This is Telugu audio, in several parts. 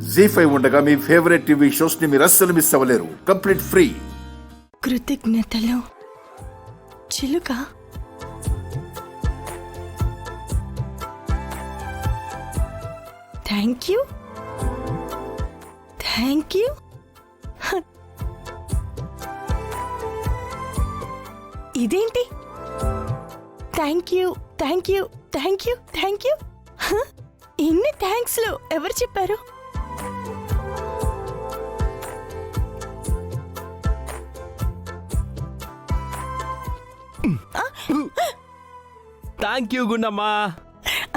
జీ5 ఉండగా మీ ఫేవరెట్ టీవీ షోస్ ని మీరు అస్సలు మిస్ అవ్వలేరు. Complete free. కృతజ్ఞతలు చిలుక. Thank you. Thank you. ఇదేంటి? Thank you, thank you, thank you, thank you. ఇన్ని థ్యాంక్స్లు ఎవరు చెప్పారు? థ్యాంక్ యూ గుండమ్మా.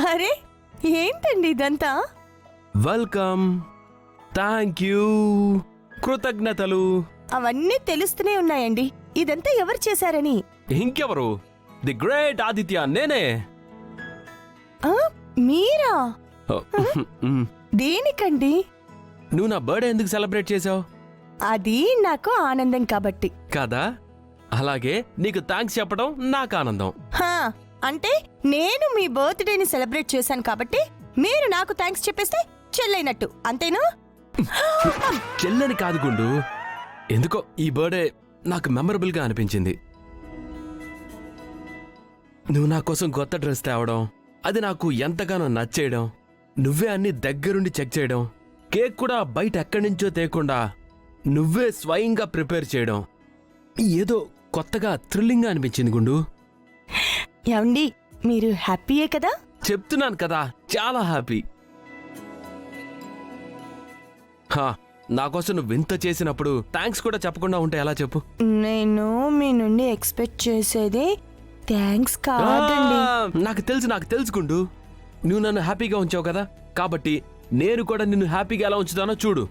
అరే ఏంటండి ఇదంతా? వెల్కమ్, థ్యాంక్ యూ, కృతజ్ఞతలు అవన్నీ తెలుస్తూనే ఉన్నాయండి. ఇదంతా ఎవరు చేశారని? ఇంకెవరు? ది గ్రేట్ ఆదిత్య, నేనే. మీరా? దేనికండి? నువ్వు నా బర్త్డే ఎందుకు సెలబ్రేట్ చేసావు? అది నాకు ఆనందం కాబట్టి కదా, అలాగే నీకు థ్యాంక్స్ చెప్పడం నాకు ఆనందం. అంటే నేను మీ బర్త్డేని సెలబ్రేట్ చేశాను కాబట్టి మీరు నాకు థ్యాంక్స్ చెప్పేస్తే చెల్లైనట్టు, అంతేనా? చెల్లని కాదు గుండు, ఎందుకో ఈ బర్త్డే నాకు మెమరబుల్ గా అనిపించింది. నువ్వు నా కోసం కొత్త డ్రెస్ తేవడం, అది నాకు ఎంతగానో నచ్చేయడం, నువ్వే అన్ని దగ్గరుండి చెక్ చేయడం, కేక్ కూడా బయట ఎక్కడి నుంచో తేకుండా నువ్వే స్వయంగా ప్రిపేర్ చేయడం, ఏదో కొత్తగా థ్రిల్లింగ్గా అనిపించింది గుండు. ఏమండి, మీరు హ్యాపీయే కదా? చెప్తున్నాను కదా, చాలా హ్యాపీ. నా కోసం నువ్వు వింత చేసినప్పుడు థ్యాంక్స్ కూడా చెప్పకుండా ఉంటే ఎలా చెప్పు? నేను మీ నుండి ఎక్స్పెక్ట్ చేసేది థ్యాంక్స్ కాదండి. నాకు తెలుసుకుండు, నువ్వు నన్ను హ్యాపీగా ఉంచావు కదా, కాబట్టి నేను కూడా నిన్ను హ్యాపీగా ఎలా ఉంచుతానో చూడు.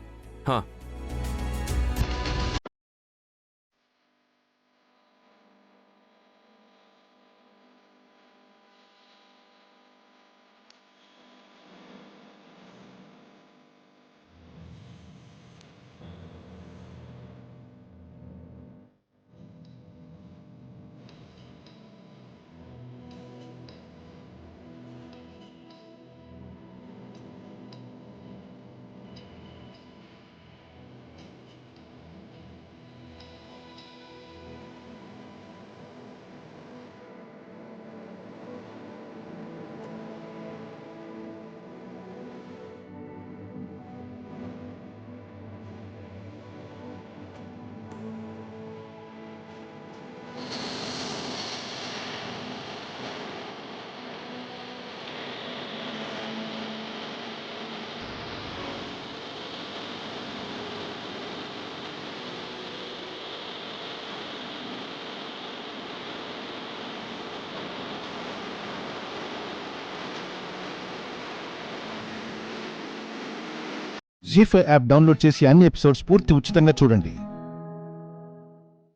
జీ5 యాప్ డౌన్లోడ్ చేసి అన్ని ఎపిసోడ్స్ పూర్తి ఉచితంగా చూడండి.